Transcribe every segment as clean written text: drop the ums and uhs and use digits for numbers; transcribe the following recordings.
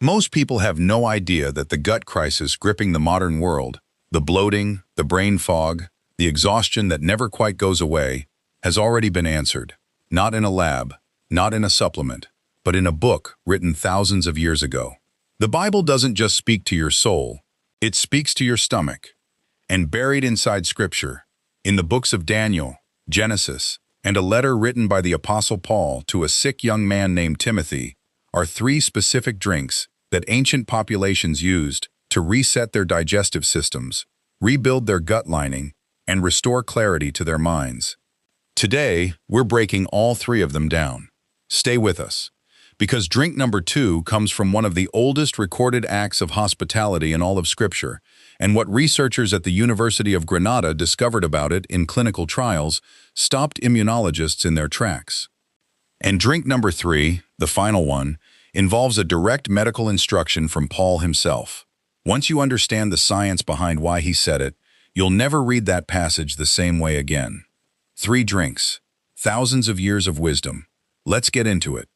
Most people have no idea that the gut crisis gripping the modern world, the bloating, the brain fog, the exhaustion that never quite goes away, has already been answered. Not in a lab, not in a supplement, but in a book written thousands of years ago. The Bible doesn't just speak to your soul, it speaks to your stomach. And buried inside Scripture, in the books of Daniel, Genesis, and a letter written by the Apostle Paul to a sick young man named Timothy, are three specific drinks that ancient populations used to reset their digestive systems, rebuild their gut lining, and restore clarity to their minds. Today, we're breaking all three of them down. Stay with us, because drink number 2 comes from one of the oldest recorded acts of hospitality in all of Scripture, and what researchers at the University of Granada discovered about it in clinical trials stopped immunologists in their tracks. And drink number 3, the final one, involves a direct medical instruction from Paul himself. Once you understand the science behind why he said it, you'll never read that passage the same way again. 3 drinks, thousands of years of wisdom. Let's get into it.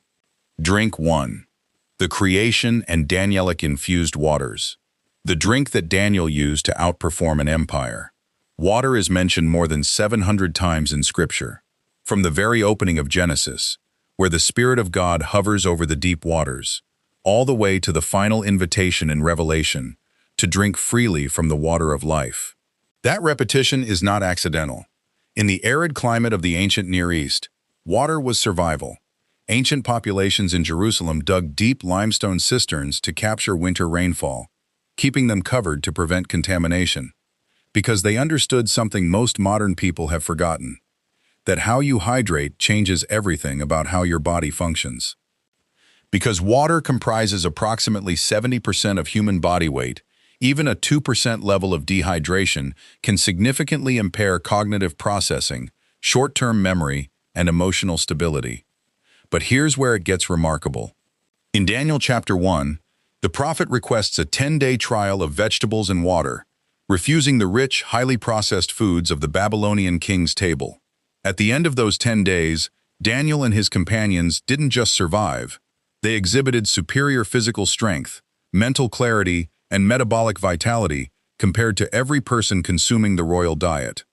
Drink 1. The creation and Danielic infused waters. The drink that Daniel used to outperform an empire. Water is mentioned more than 700 times in Scripture. From the very opening of Genesis, where the Spirit of God hovers over the deep waters, all the way to the final invitation in Revelation, to drink freely from the water of life. That repetition is not accidental. In the arid climate of the ancient Near East, water was survival. Ancient populations in Jerusalem dug deep limestone cisterns to capture winter rainfall, keeping them covered to prevent contamination. Because they understood something most modern people have forgotten, that how you hydrate changes everything about how your body functions. Because water comprises approximately 70% of human body weight, even a 2% level of dehydration can significantly impair cognitive processing, short-term memory, and emotional stability. But here's where it gets remarkable. In Daniel chapter 1, the prophet requests a 10-day trial of vegetables and water, refusing the rich, highly processed foods of the Babylonian king's table. At the end of those 10 days, Daniel and his companions didn't just survive. They exhibited superior physical strength, mental clarity, and metabolic vitality compared to every person consuming the royal diet.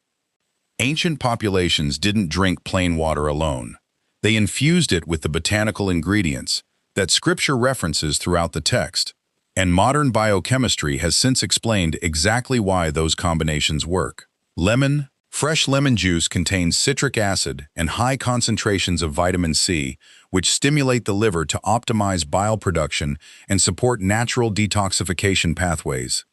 Ancient populations didn't drink plain water alone. They infused it with the botanical ingredients that Scripture references throughout the text, and modern biochemistry has since explained exactly why those combinations work. Fresh lemon juice contains citric acid and high concentrations of vitamin C, which stimulate the liver to optimize bile production and support natural detoxification pathways.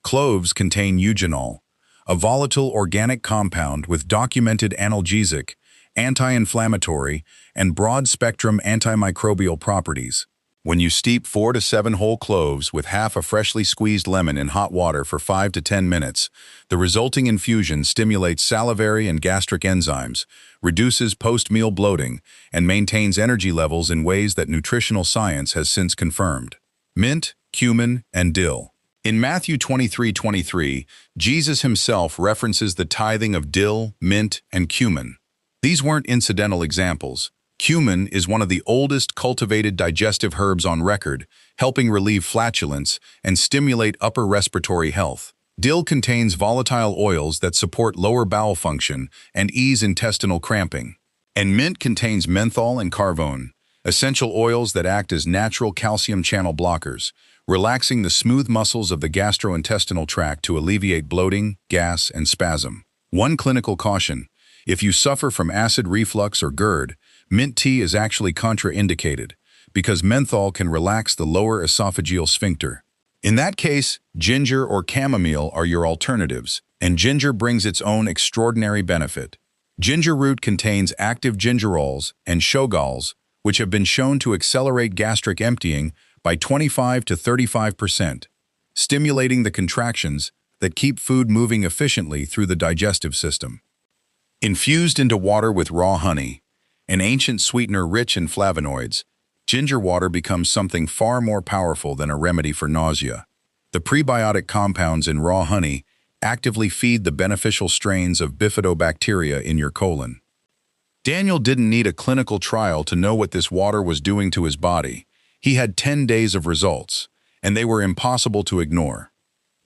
Cloves contain eugenol, a volatile organic compound with documented analgesic, anti-inflammatory, and broad-spectrum antimicrobial properties. When you steep 4 to 7 whole cloves with half a freshly squeezed lemon in hot water for 5 to 10 minutes, the resulting infusion stimulates salivary and gastric enzymes, reduces post-meal bloating, and maintains energy levels in ways that nutritional science has since confirmed. Mint, cumin, and dill. In Matthew 23:23, Jesus himself references the tithing of dill, mint, and cumin. These weren't incidental examples. Cumin is one of the oldest cultivated digestive herbs on record, helping relieve flatulence and stimulate upper respiratory health. Dill contains volatile oils that support lower bowel function and ease intestinal cramping. And mint contains menthol and carvone, essential oils that act as natural calcium channel blockers, relaxing the smooth muscles of the gastrointestinal tract to alleviate bloating, gas, and spasm. One clinical caution: if you suffer from acid reflux or GERD, mint tea is actually contraindicated because menthol can relax the lower esophageal sphincter. In that case, ginger or chamomile are your alternatives, and ginger brings its own extraordinary benefit. Ginger root contains active gingerols and shogalls, which have been shown to accelerate gastric emptying by 25 to 35%, stimulating the contractions that keep food moving efficiently through the digestive system. Infused into water with raw honey, an ancient sweetener rich in flavonoids, ginger water becomes something far more powerful than a remedy for nausea. The prebiotic compounds in raw honey actively feed the beneficial strains of bifidobacteria in your colon. Daniel didn't need a clinical trial to know what this water was doing to his body. He had 10 days of results, and they were impossible to ignore.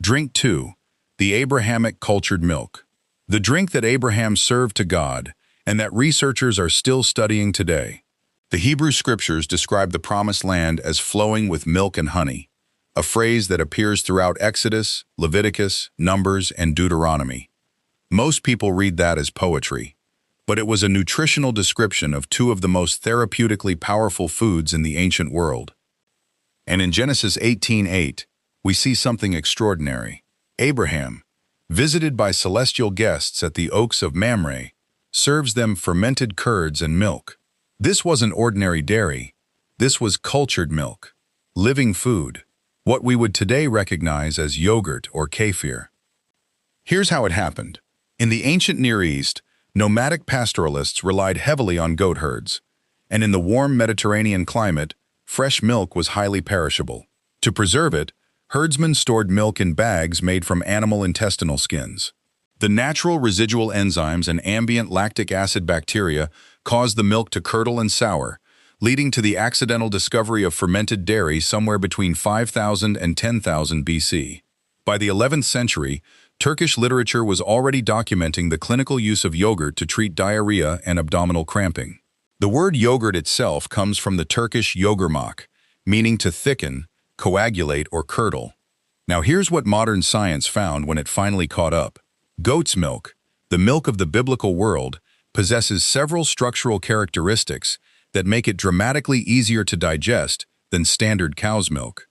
Drink 2. The Abrahamic cultured milk. The drink that Abraham served to God, and that researchers are still studying today. The Hebrew scriptures describe the Promised Land as flowing with milk and honey, a phrase that appears throughout Exodus, Leviticus, Numbers, and Deuteronomy. Most people read that as poetry, but it was a nutritional description of two of the most therapeutically powerful foods in the ancient world. And in Genesis 18:8, we see something extraordinary. Abraham, visited by celestial guests at the oaks of Mamre, serves them fermented curds and milk. This wasn't ordinary dairy. This was cultured milk, living food, what we would today recognize as yogurt or kefir. Here's how it happened. In the ancient Near East, nomadic pastoralists relied heavily on goat herds, and in the warm Mediterranean climate, fresh milk was highly perishable. To preserve it, herdsmen stored milk in bags made from animal intestinal skins. The natural residual enzymes and ambient lactic acid bacteria caused the milk to curdle and sour, leading to the accidental discovery of fermented dairy somewhere between 5000 and 10,000 BC. By the 11th century, Turkish literature was already documenting the clinical use of yogurt to treat diarrhea and abdominal cramping. The word yogurt itself comes from the Turkish yogurmak, meaning to thicken, coagulate, or curdle. Now here's what modern science found when it finally caught up. Goat's milk, the milk of the biblical world, possesses several structural characteristics that make it dramatically easier to digest than standard cow's milk.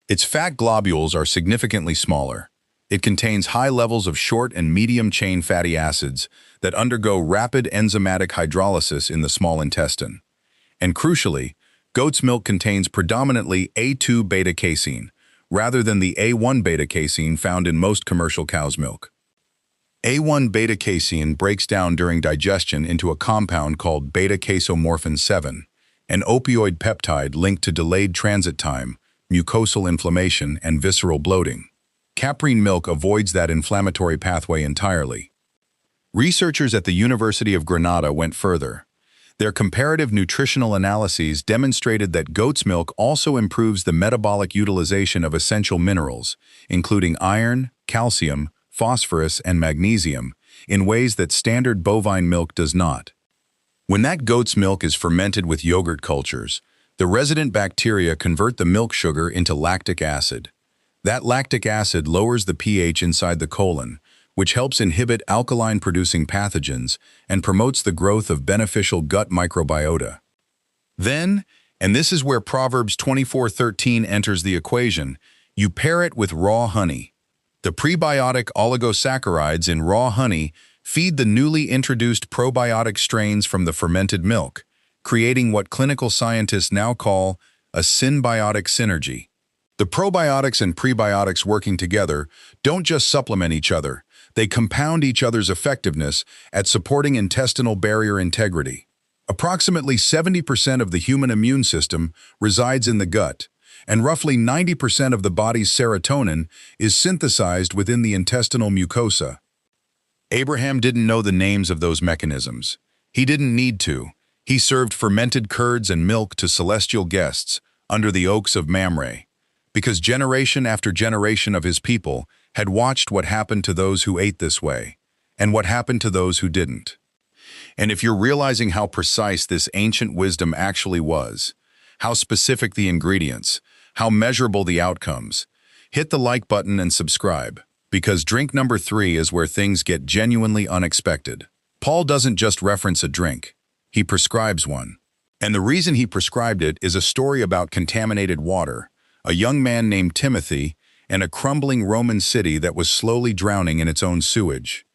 Its fat globules are significantly smaller. It contains high levels of short and medium-chain fatty acids that undergo rapid enzymatic hydrolysis in the small intestine. And crucially, goat's milk contains predominantly A2 beta-casein, rather than the A1 beta-casein found in most commercial cow's milk. A1 beta-casein breaks down during digestion into a compound called beta-casomorphin 7, an opioid peptide linked to delayed transit time, mucosal inflammation, and visceral bloating. Caprine milk avoids that inflammatory pathway entirely. Researchers at the University of Granada went further. Their comparative nutritional analyses demonstrated that goat's milk also improves the metabolic utilization of essential minerals, including iron, calcium, phosphorus, and magnesium, in ways that standard bovine milk does not. When that goat's milk is fermented with yogurt cultures, the resident bacteria convert the milk sugar into lactic acid. That lactic acid lowers the pH inside the colon, which helps inhibit alkaline-producing pathogens and promotes the growth of beneficial gut microbiota. Then, and this is where Proverbs 24:13 enters the equation, you pair it with raw honey. The prebiotic oligosaccharides in raw honey feed the newly introduced probiotic strains from the fermented milk, creating what clinical scientists now call a symbiotic synergy. The probiotics and prebiotics working together don't just supplement each other, they compound each other's effectiveness at supporting intestinal barrier integrity. Approximately 70% of the human immune system resides in the gut, and roughly 90% of the body's serotonin is synthesized within the intestinal mucosa. Abraham didn't know the names of those mechanisms. He didn't need to. He served fermented curds and milk to celestial guests under the oaks of Mamre, because generation after generation of his people had watched what happened to those who ate this way, and what happened to those who didn't. And if you're realizing how precise this ancient wisdom actually was, how specific the ingredients, how measurable the outcomes, hit the like button and subscribe, because drink number 3 is where things get genuinely unexpected. Paul doesn't just reference a drink, he prescribes one. And the reason he prescribed it is a story about contaminated water, a young man named Timothy, and a crumbling Roman city that was slowly drowning in its own sewage.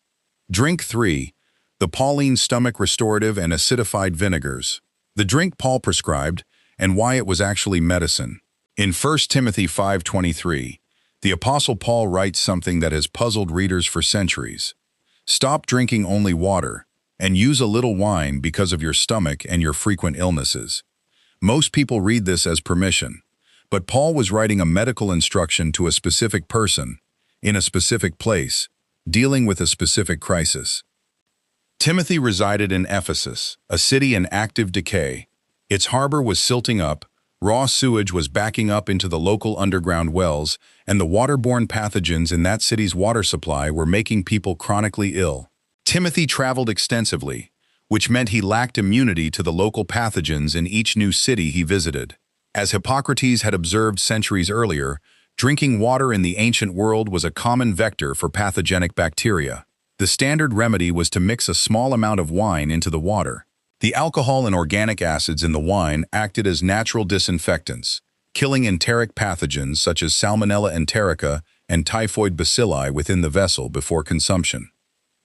Drink 3, the Pauline stomach restorative and acidified vinegars. The drink Paul prescribed, and why it was actually medicine. In 1 Timothy 5:23, the Apostle Paul writes something that has puzzled readers for centuries. Stop drinking only water, and use a little wine because of your stomach and your frequent illnesses. Most people read this as permission. But Paul was writing a medical instruction to a specific person, in a specific place, dealing with a specific crisis. Timothy resided in Ephesus, a city in active decay. Its harbor was silting up, Raw sewage was backing up into the local underground wells, and the waterborne pathogens in that city's water supply were making people chronically ill. Timothy traveled extensively, which meant he lacked immunity to the local pathogens in each new city he visited. As Hippocrates had observed centuries earlier, drinking water in the ancient world was a common vector for pathogenic bacteria. The standard remedy was to mix a small amount of wine into the water. The alcohol and organic acids in the wine acted as natural disinfectants, killing enteric pathogens such as Salmonella enterica and typhoid bacilli within the vessel before consumption.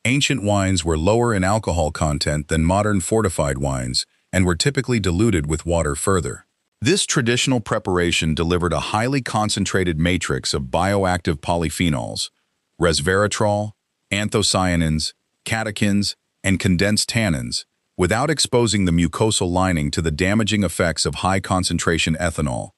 Ancient wines were lower in alcohol content than modern fortified wines and were typically diluted with water further. This traditional preparation delivered a highly concentrated matrix of bioactive polyphenols, resveratrol, anthocyanins, catechins, and condensed tannins, without exposing the mucosal lining to the damaging effects of high-concentration ethanol.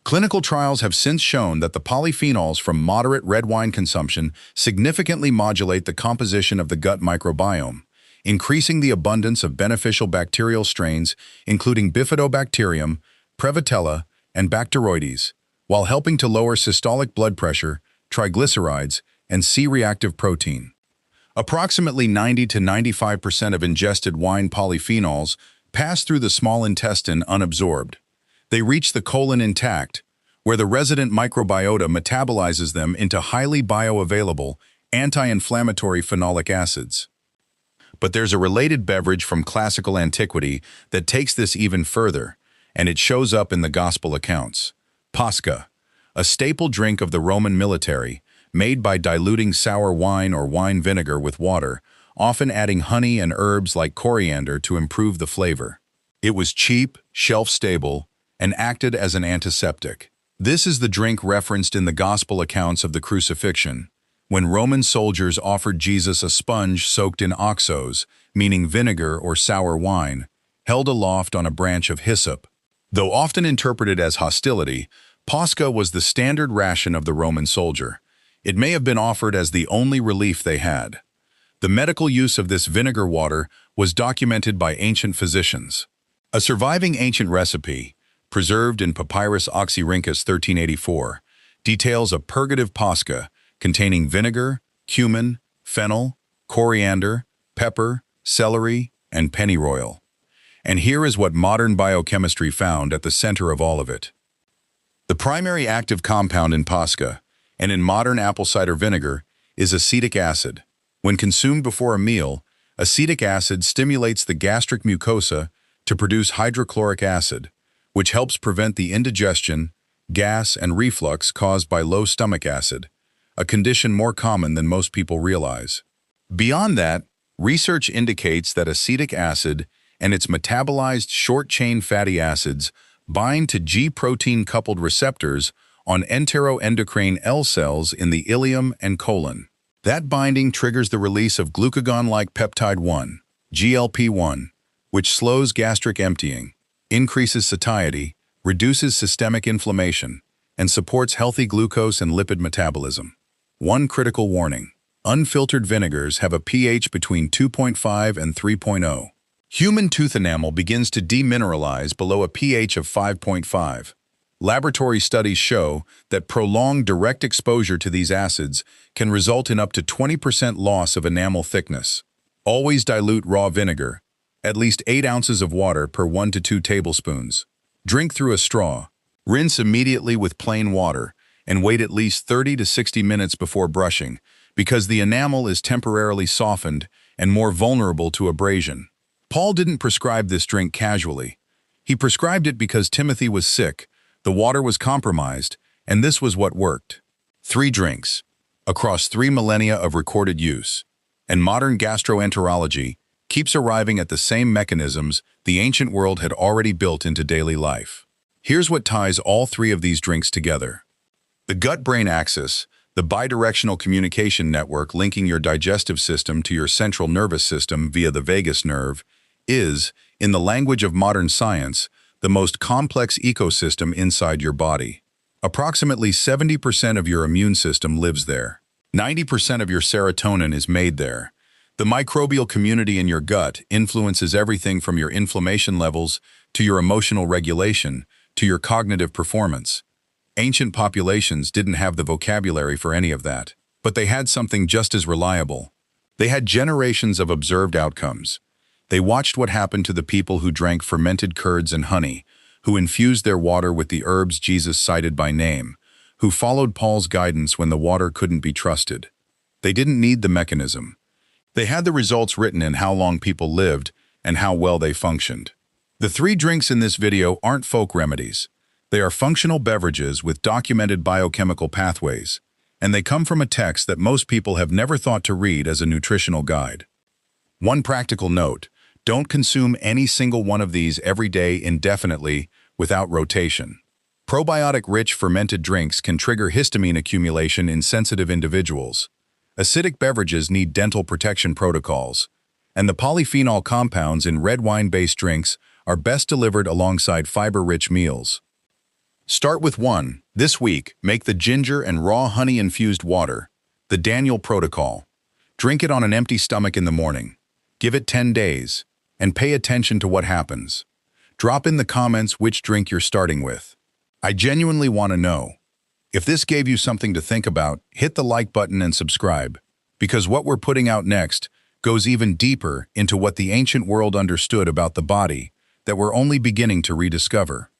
Clinical trials have since shown that the polyphenols from moderate red wine consumption significantly modulate the composition of the gut microbiome, increasing the abundance of beneficial bacterial strains including Bifidobacterium, Prevotella, and Bacteroides, while helping to lower systolic blood pressure, triglycerides, and C-reactive protein. Approximately 90 to 95% of ingested wine polyphenols pass through the small intestine unabsorbed. They reach the colon intact, where the resident microbiota metabolizes them into highly bioavailable, anti-inflammatory phenolic acids. But there's a related beverage from classical antiquity that takes this even further, and it shows up in the Gospel accounts. Pascha, a staple drink of the Roman military, made by diluting sour wine or wine vinegar with water, often adding honey and herbs like coriander to improve the flavor. It was cheap, shelf-stable, and acted as an antiseptic. This is the drink referenced in the Gospel accounts of the crucifixion, when Roman soldiers offered Jesus a sponge soaked in oxos, meaning vinegar or sour wine, held aloft on a branch of hyssop. Though often interpreted as hostility, Pascha was the standard ration of the Roman soldier. It may have been offered as the only relief they had. The medical use of this vinegar water was documented by ancient physicians. A surviving ancient recipe, preserved in Papyrus Oxyrhynchus 1384, details a purgative pascha containing vinegar, cumin, fennel, coriander, pepper, celery, and pennyroyal. And here is what modern biochemistry found at the center of all of it. The primary active compound in pascha, and in modern apple cider vinegar, is acetic acid. When consumed before a meal, acetic acid stimulates the gastric mucosa to produce hydrochloric acid, which helps prevent the indigestion, gas, and reflux caused by low stomach acid, a condition more common than most people realize. Beyond that, research indicates that acetic acid and its metabolized short-chain fatty acids bind to G-protein-coupled receptors on enteroendocrine L cells in the ileum and colon. That binding triggers the release of glucagon-like peptide 1, GLP-1, which slows gastric emptying, increases satiety, reduces systemic inflammation, and supports healthy glucose and lipid metabolism. One critical warning: unfiltered vinegars have a pH between 2.5 and 3.0. Human tooth enamel begins to demineralize below a pH of 5.5. Laboratory studies show that prolonged direct exposure to these acids can result in up to 20% loss of enamel thickness. Always dilute raw vinegar, at least 8 ounces of water per 1 to 2 tablespoons. Drink through a straw. Rinse immediately with plain water and wait at least 30 to 60 minutes before brushing, because the enamel is temporarily softened and more vulnerable to abrasion. Paul didn't prescribe this drink casually. He prescribed it because Timothy was sick, the water was compromised, and this was what worked. 3 drinks, across 3 millennia of recorded use, and modern gastroenterology keeps arriving at the same mechanisms the ancient world had already built into daily life. Here's what ties all 3 of these drinks together. The gut-brain axis, the bidirectional communication network linking your digestive system to your central nervous system via the vagus nerve, is, in the language of modern science, the most complex ecosystem inside your body. Approximately 70% of your immune system lives there. 90% of your serotonin is made there. The microbial community in your gut influences everything from your inflammation levels to your emotional regulation to your cognitive performance. Ancient populations didn't have the vocabulary for any of that, but they had something just as reliable. They had generations of observed outcomes. They watched what happened to the people who drank fermented curds and honey, who infused their water with the herbs Jesus cited by name, who followed Paul's guidance when the water couldn't be trusted. They didn't need the mechanism. They had the results written in how long people lived and how well they functioned. The 3 drinks in this video aren't folk remedies. They are functional beverages with documented biochemical pathways, and they come from a text that most people have never thought to read as a nutritional guide. One practical note: don't consume any single one of these every day indefinitely without rotation. Probiotic-rich fermented drinks can trigger histamine accumulation in sensitive individuals. Acidic beverages need dental protection protocols, and the polyphenol compounds in red wine-based drinks are best delivered alongside fiber-rich meals. Start with 1. This week, make the ginger and raw honey-infused water, the Daniel Protocol. Drink it on an empty stomach in the morning. Give it 10 days, and pay attention to what happens. Drop in the comments which drink you're starting with. I genuinely want to know. If this gave you something to think about, hit the like button and subscribe, because what we're putting out next goes even deeper into what the ancient world understood about the body that we're only beginning to rediscover.